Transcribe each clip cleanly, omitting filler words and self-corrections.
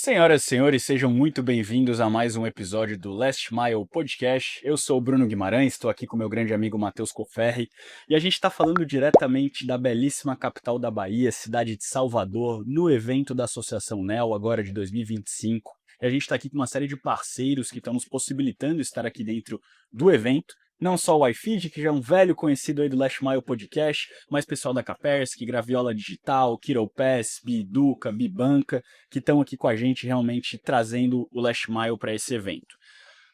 Senhoras e senhores, sejam muito bem-vindos a mais um episódio do Last Mile Podcast. Eu sou o Bruno Guimarães, estou aqui com meu grande amigo Matheus Coferri e a gente está falando diretamente da belíssima capital da Bahia, cidade de Salvador, no evento da Associação NEL, agora de 2025. E a gente está aqui com uma série de parceiros que estão nos possibilitando estar aqui dentro do evento. Não só o iFeed, que já é um velho conhecido aí do Last Mile Podcast, mas pessoal da Kaspersky, Graviola Digital, KiroPass, Biduca, Bibanca, que estão aqui com a gente realmente trazendo o Last Mile para esse evento.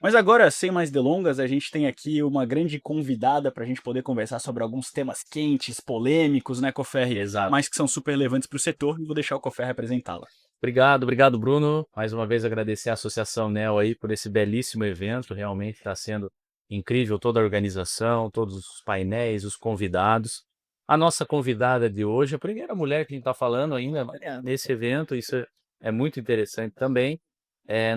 Mas agora, sem mais delongas, a gente tem aqui uma grande convidada para a gente poder conversar sobre alguns temas quentes, polêmicos, né, Coferri? Exato. Mas que são super relevantes para o setor e vou deixar o Coferri apresentá-la. Obrigado, Bruno. Mais uma vez agradecer à Associação NEL aí por esse belíssimo evento. Realmente está sendo incrível toda a organização, todos os painéis, os convidados. A nossa convidada de hoje, a primeira mulher que a gente está falando ainda nesse evento, isso é muito interessante também.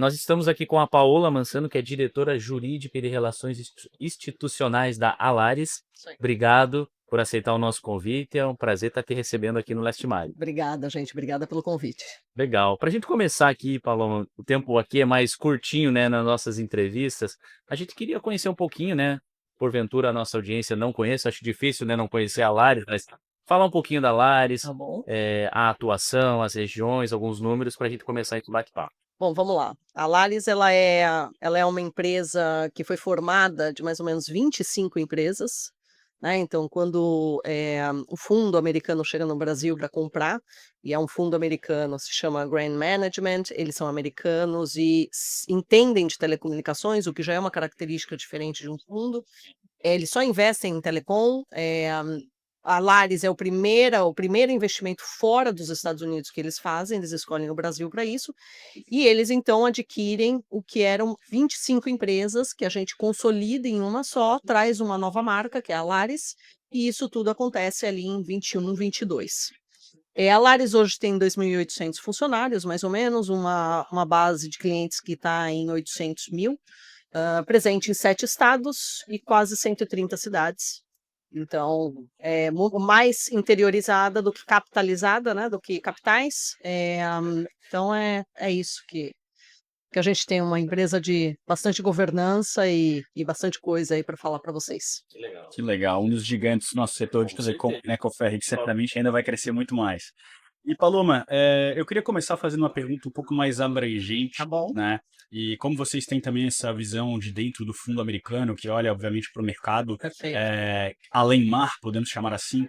Nós estamos aqui com a Paola Mansano, que é diretora jurídica e de relações institucionais da Alaris. Isso aí. Obrigado por aceitar o nosso convite. É um prazer estar te recebendo aqui no Last Mile. Obrigada, gente. Obrigada pelo convite. Legal. Para a gente começar aqui, Paloma, o tempo aqui é mais curtinho, né, nas nossas entrevistas. A gente queria conhecer um pouquinho, né? Porventura a nossa audiência não conhece, acho difícil, né, não conhecer a Lares, mas falar um pouquinho da Lares, Tá bom? a atuação, as regiões, alguns números para a gente começar esse bate-papo. Bom, vamos lá. A Lares, ela é uma empresa que foi formada de mais ou menos 25 empresas, né? Então, quando o fundo americano chega no Brasil para comprar, e é um fundo americano, se chama Grand Management, eles são americanos e entendem de telecomunicações, o que já é uma característica diferente de um fundo. Eles só investem em telecom. A Lares é o primeiro investimento fora dos Estados Unidos que eles fazem, eles escolhem o Brasil para isso, e eles então adquirem o que eram 25 empresas, que a gente consolida em uma só, traz uma nova marca, que é a Lares, e isso tudo acontece ali em 21, 22. A Lares hoje tem 2.800 funcionários, mais ou menos, uma base de clientes que está em 800 mil, presente em 7 estados e quase 130 cidades. Então, é mais interiorizada do que capitalizada, né, do que capitais. Então, é isso que a gente tem uma empresa de bastante governança e bastante coisa aí para falar para vocês. Que legal. Que legal, um dos gigantes do nosso setor de telecom, né, Coferri, que certamente ainda vai crescer muito mais. E Paloma, eu queria começar fazendo uma pergunta um pouco mais abrangente, Tá bom? né? E como vocês têm também essa visão de dentro do fundo americano, que olha, obviamente, para o mercado Perfeito. além mar, podemos chamar assim,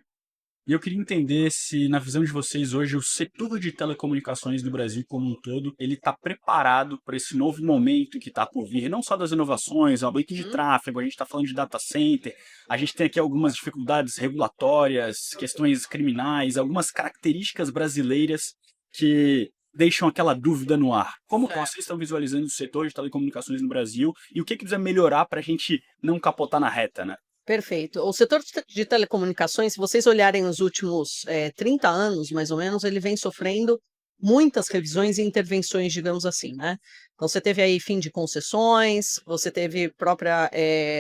e eu queria entender se, na visão de vocês hoje, o setor de telecomunicações do Brasil como um todo, ele está preparado para esse novo momento que está por vir, não só das inovações, aumento de tráfego, a gente está falando de data center, a gente tem aqui algumas dificuldades regulatórias, questões criminais, algumas características brasileiras que deixam aquela dúvida no ar. Como que Certo. vocês estão visualizando o setor de telecomunicações no Brasil e o que precisa melhorar para a gente não capotar na reta, né? Perfeito. O setor de telecomunicações, se vocês olharem os últimos 30 anos, mais ou menos, ele vem sofrendo muitas revisões e intervenções, digamos assim, né? Então, você teve aí fim de concessões, você teve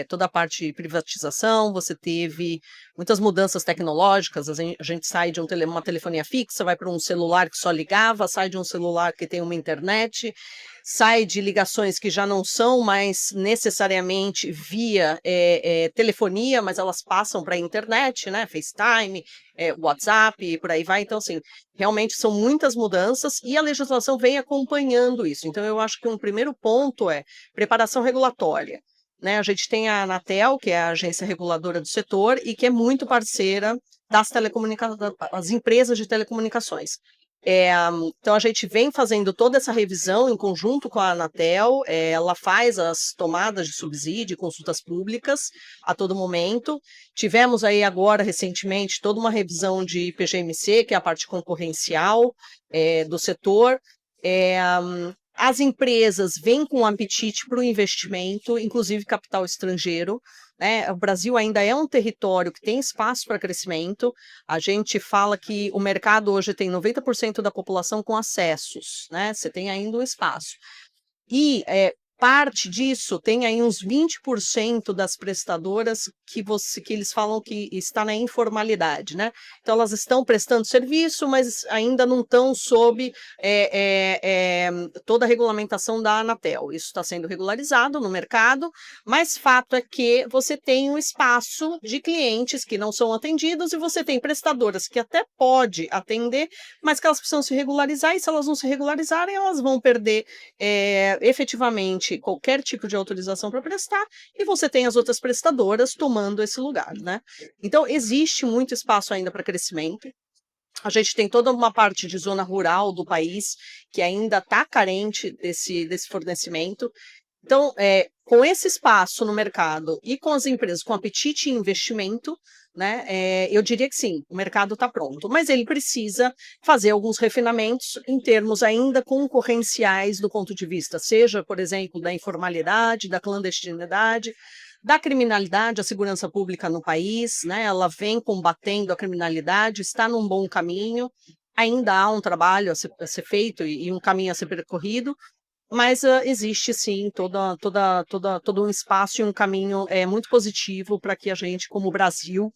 toda a parte de privatização, você teve muitas mudanças tecnológicas. A gente sai de uma telefonia fixa, vai para um celular que só ligava, sai de um celular que tem uma internet, sai de ligações que já não são mais necessariamente via telefonia, mas elas passam para a internet, né? FaceTime, WhatsApp e por aí vai. Então, assim, realmente são muitas mudanças e a legislação vem acompanhando isso. Então, eu acho que um primeiro ponto é preparação regulatória. Né? A gente tem a Anatel, que é a agência reguladora do setor e que é muito parceira das as empresas de telecomunicações. Então a gente vem fazendo toda essa revisão em conjunto com a Anatel, ela faz as tomadas de subsídio, consultas públicas a todo momento. Tivemos aí agora, recentemente, toda uma revisão de PGMC, que é a parte concorrencial do setor. As empresas vêm com um apetite para o investimento, inclusive capital estrangeiro. Né? O Brasil ainda é um território que tem espaço para crescimento. A gente fala que o mercado hoje tem 90% da população com acessos, né? Você tem ainda um espaço. E Parte disso tem aí uns 20% das prestadoras que eles falam que está na informalidade, né? Então elas estão prestando serviço, mas ainda não estão sob toda a regulamentação da Anatel. Isso está sendo regularizado no mercado, mas fato é que você tem um espaço de clientes que não são atendidos e você tem prestadoras que até pode atender, mas que elas precisam se regularizar, e se elas não se regularizarem, elas vão perder efetivamente qualquer tipo de autorização para prestar, e você tem as outras prestadoras tomando esse lugar, né? Então, existe muito espaço ainda para crescimento. A gente tem toda uma parte de zona rural do país que ainda está carente desse fornecimento. Então, com esse espaço no mercado e com as empresas com apetite em investimento, né, eu diria que sim, o mercado está pronto, mas ele precisa fazer alguns refinamentos em termos ainda concorrenciais do ponto de vista, seja, por exemplo, da informalidade, da clandestinidade, da criminalidade. A segurança pública no país, né, ela vem combatendo a criminalidade, está num bom caminho, ainda há um trabalho a ser feito e um caminho a ser percorrido, mas existe sim todo um espaço e um caminho muito positivo para que a gente, como Brasil,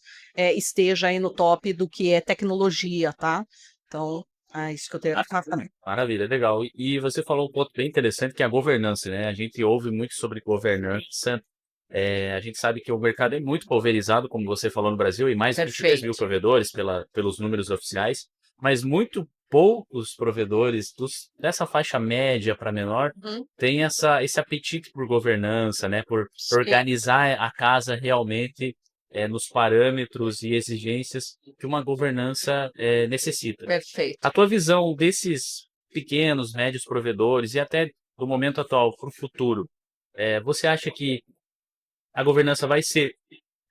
esteja aí no top do que é tecnologia, tá? Então, é isso que eu tenho a falar também. Maravilha, legal. E você falou um ponto bem interessante, que é a governança, né? A gente ouve muito sobre governança. A gente sabe que o mercado é muito pulverizado, como você falou no Brasil, e mais de 23 mil Perfeito. provedores pelos números oficiais, mas muito poucos provedores dessa faixa média para menor Uhum. têm esse apetite por governança, né? Por Sim, organizar a casa realmente nos parâmetros e exigências que uma governança necessita. perfeito. A tua visão desses pequenos, médios provedores e até do momento atual para o futuro, você acha que a governança vai ser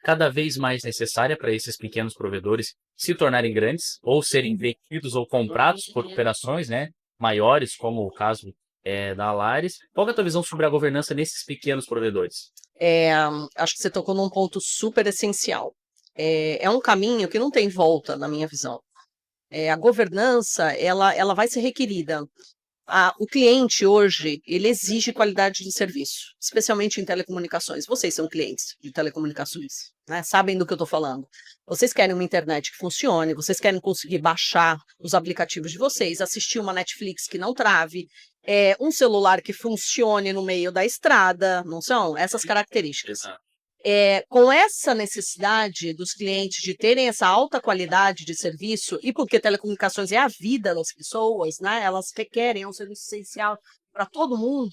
cada vez mais necessária para esses pequenos provedores se tornarem grandes, ou serem vendidos ou comprados por operações, né, maiores, como o caso da Alaris? Qual que é a tua visão sobre a governança nesses pequenos provedores? Acho que você tocou num ponto super essencial. É um caminho que não tem volta, na minha visão. A governança, ela vai ser requerida. O cliente hoje, ele exige qualidade de serviço, especialmente em telecomunicações. Vocês são clientes de telecomunicações, né? Sabem do que eu estou falando. Vocês querem uma internet que funcione, vocês querem conseguir baixar os aplicativos de vocês, assistir uma Netflix que não trave, um celular que funcione no meio da estrada, não são? Essas características. Com essa necessidade dos clientes de terem essa alta qualidade de serviço, e porque telecomunicações é a vida das pessoas, né? Elas requerem, é um serviço essencial para todo mundo.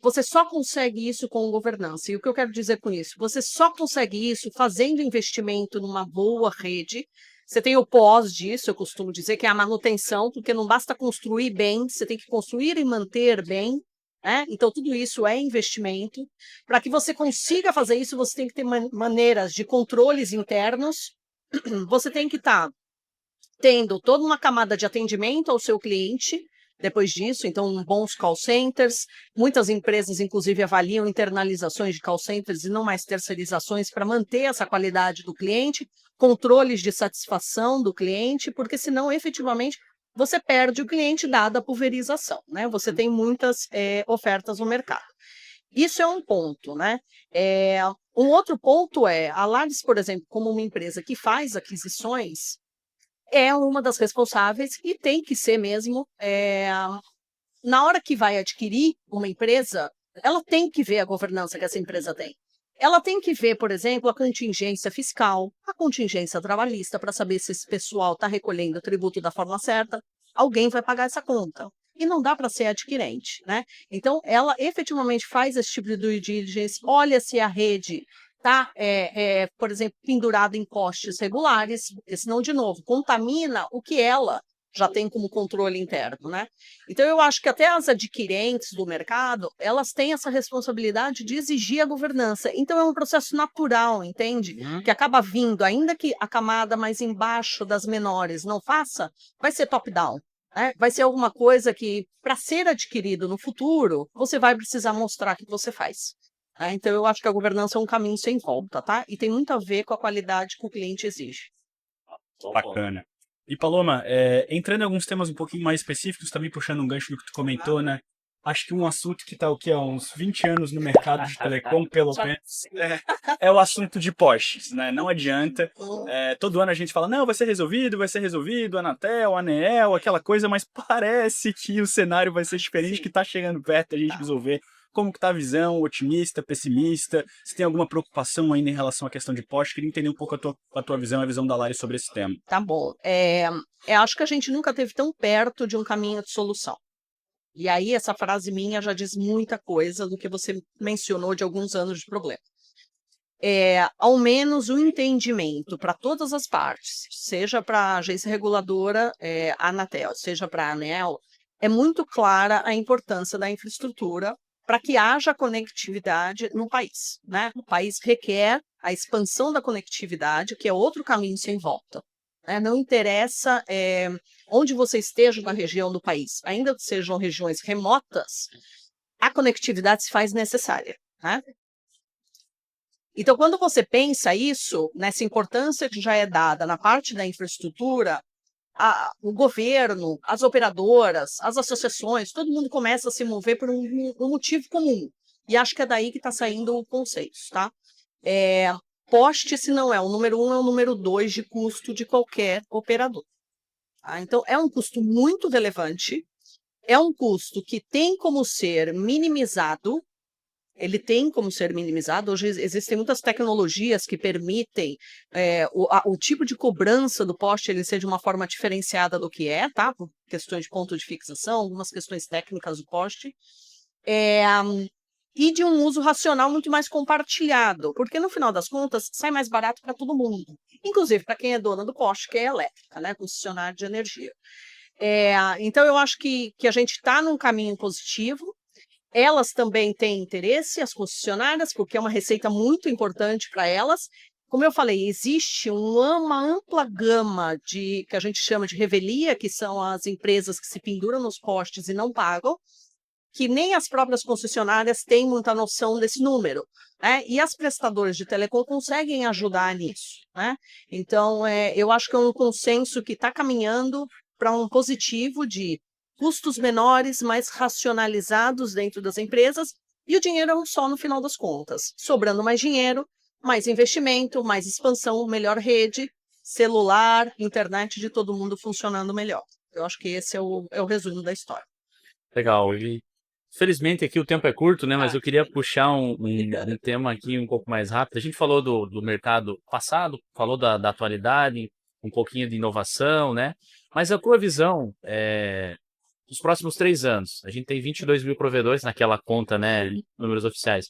Você só consegue isso com governança. E o que eu quero dizer com isso? Você só consegue isso fazendo investimento numa boa rede. Você tem o pós disso, eu costumo dizer, que é a manutenção, porque não basta construir bem, você tem que construir e manter bem, né? Então, tudo isso é investimento. Para que você consiga fazer isso, você tem que ter maneiras de controles internos. Você tem que estar tendo toda uma camada de atendimento ao seu cliente. Depois disso, então, bons call centers. Muitas empresas, inclusive, avaliam internalizações de call centers e não mais terceirizações para manter essa qualidade do cliente, controles de satisfação do cliente, porque senão, efetivamente, você perde o cliente dada a pulverização, né? Você tem muitas ofertas no mercado. Isso é um ponto, né? Um outro ponto a Lares, por exemplo, como uma empresa que faz aquisições, é uma das responsáveis e tem que ser mesmo. Na hora que vai adquirir uma empresa, ela tem que ver a governança que essa empresa tem. Ela tem que ver, por exemplo, a contingência fiscal, a contingência trabalhista, para saber se esse pessoal está recolhendo o tributo da forma certa. Alguém vai pagar essa conta. E não dá para ser adquirente, né? Então, ela efetivamente faz esse tipo de due diligence, olha se a rede está, por exemplo, pendurada em postes regulares, porque senão, de novo, contamina o que ela já tem como controle interno, né? Então, eu acho que até as adquirentes do mercado, elas têm essa responsabilidade de exigir a governança. Então, é um processo natural, entende? Que acaba vindo, ainda que a camada mais embaixo das menores não faça, vai ser top-down. Né? Vai ser alguma coisa que, para ser adquirido no futuro, você vai precisar mostrar que você faz. Né? Então, eu acho que a governança é um caminho sem volta, tá? E tem muito a ver com a qualidade que o cliente exige. Bacana. E Paloma, entrando em alguns temas um pouquinho mais específicos, também puxando um gancho do que tu comentou, né? acho que um assunto que está o quê? Há uns 20 anos no mercado de telecom, pelo menos, é o assunto de postes, né? Não adianta. Todo ano a gente fala, não, vai ser resolvido, Anatel, Aneel, aquela coisa, mas parece que o cenário vai ser diferente, que está chegando perto da gente resolver. Como que tá a visão, otimista, pessimista? Se tem alguma preocupação ainda em relação à questão de poste? Queria entender um pouco a tua visão, a visão da Lari sobre esse tema. Tá bom. Acho que a gente nunca esteve tão perto de um caminho de solução. E aí, essa frase minha já diz muita coisa do que você mencionou de alguns anos de problema. Ao menos o entendimento para todas as partes, seja para a agência reguladora, a Anatel, seja para a ANEEL, é muito clara a importância da infraestrutura para que haja conectividade no país, né? O país requer a expansão da conectividade, que é outro caminho sem volta, né? Não interessa onde você esteja na região do país, ainda que sejam regiões remotas, a conectividade se faz necessária, né? Então, quando você pensa isso, nessa importância que já é dada na parte da infraestrutura, o governo, as operadoras, as associações, todo mundo começa a se mover por um motivo comum. E acho que é daí que está saindo o conceito, tá? Poste, se não é o número 1, é o número 2 de custo de qualquer operador. Tá? Então, é um custo muito relevante, é um custo que tem como ser minimizado. Ele tem como ser minimizado. Hoje existem muitas tecnologias que permitem o tipo de cobrança do poste ele ser de uma forma diferenciada do que tá? Por questões de ponto de fixação, algumas questões técnicas do poste. E de um uso racional muito mais compartilhado, porque no final das contas sai mais barato para todo mundo, inclusive para quem é dona do poste, que é elétrica, né? Concessionária de energia. Então eu acho que a gente está num caminho positivo. Elas também têm interesse, as concessionárias, porque é uma receita muito importante para elas. Como eu falei, existe uma ampla gama que a gente chama de revelia, que são as empresas que se penduram nos postes e não pagam, que nem as próprias concessionárias têm muita noção desse número, né? E as prestadoras de telecom conseguem ajudar nisso, né? Então, eu acho que é um consenso que está caminhando para um positivo de custos menores, mais racionalizados dentro das empresas, e o dinheiro é um só no final das contas. Sobrando mais dinheiro, mais investimento, mais expansão, melhor rede, celular, internet de todo mundo funcionando melhor. Eu acho que esse é o resumo da história. Legal. E felizmente aqui o tempo é curto, né? Mas eu queria puxar um tema aqui um pouco mais rápido. A gente falou do mercado passado, falou da atualidade, um pouquinho de inovação, né? Mas a tua visão dos próximos 3 anos, a gente tem 22 mil provedores naquela conta, né? Números oficiais.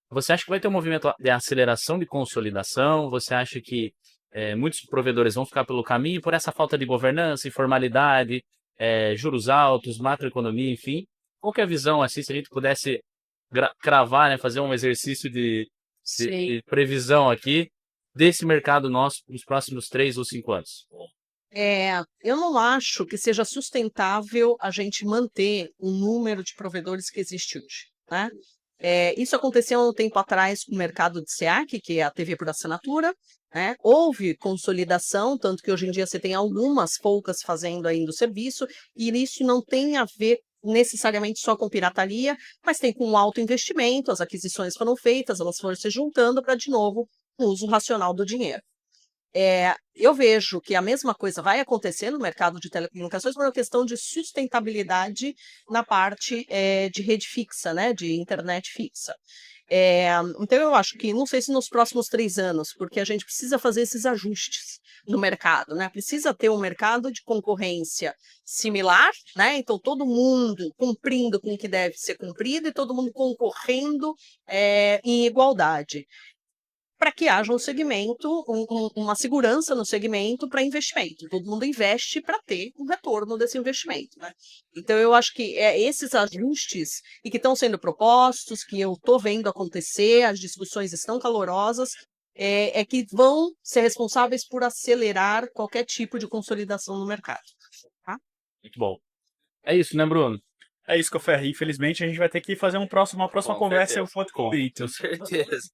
Você acha que vai ter um movimento de aceleração de consolidação? Você acha que muitos provedores vão ficar pelo caminho por essa falta de governança, informalidade, juros altos, macroeconomia, enfim? Qual que é a visão, assim, se a gente pudesse cravar, né, fazer um exercício de previsão aqui desse mercado nosso nos próximos 3 ou 5 anos? Eu não acho que seja sustentável a gente manter o número de provedores que existe hoje, né? Isso aconteceu há um tempo atrás com o mercado de SEAC, que é a TV por assinatura, né? Houve consolidação, tanto que hoje em dia você tem algumas poucas fazendo ainda o serviço, e isso não tem a ver necessariamente só com pirataria, mas tem com alto investimento, as aquisições foram feitas, elas foram se juntando para, de novo, o uso racional do dinheiro. Eu vejo que a mesma coisa vai acontecer no mercado de telecomunicações por uma questão de sustentabilidade na parte de rede fixa, né, de internet fixa. Então, eu acho que, não sei se nos próximos 3 anos, porque a gente precisa fazer esses ajustes no mercado, né? Precisa ter um mercado de concorrência similar, né? Então, todo mundo cumprindo com o que deve ser cumprido e todo mundo concorrendo em igualdade, para que haja um segmento, uma segurança no segmento para investimento. Todo mundo investe para ter um retorno desse investimento, né? Então, eu acho que esses ajustes e que estão sendo propostos, que eu estou vendo acontecer, as discussões estão calorosas, que vão ser responsáveis por acelerar qualquer tipo de consolidação no mercado. Tá? Muito bom. É isso, né, Bruno? É isso, Coferri. Infelizmente, a gente vai ter que fazer uma próxima conversa. Eu vou Com certeza.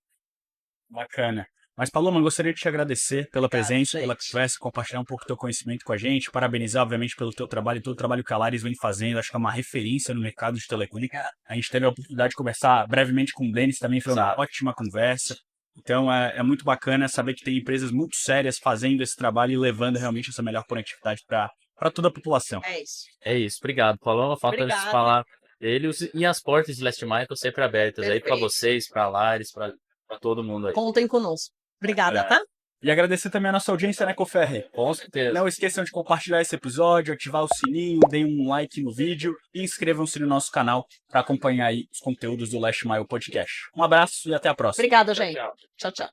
Bacana. Mas, Paloma, eu gostaria de te agradecer pela Obrigada, presença, pela gente. conversa, compartilhar um pouco do teu conhecimento com a gente, parabenizar, obviamente, pelo teu trabalho e todo o trabalho que a Lares vem fazendo, acho que é uma referência no mercado de telecomunicações. A gente teve a oportunidade de conversar brevemente com o Denis, também foi uma Exato. ótima conversa. Então, é muito bacana saber que tem empresas muito sérias fazendo esse trabalho e levando realmente essa melhor conectividade para toda a população. É isso. É isso, obrigado, Paloma. Falta antes de Obrigada. falar eles e as portas de Last Mile estão sempre abertas aí para Perfeito. vocês, para Lares, para todo mundo aí. Contem conosco. Obrigada, É. tá? E agradecer também a nossa audiência, né, Coferri? Com certeza. Não esqueçam de compartilhar esse episódio, ativar o sininho, deem um like no vídeo e inscrevam-se no nosso canal para acompanhar aí os conteúdos do Last Mile Podcast. Um abraço e até a próxima. Obrigada, gente. Tchau. Tchau, tchau.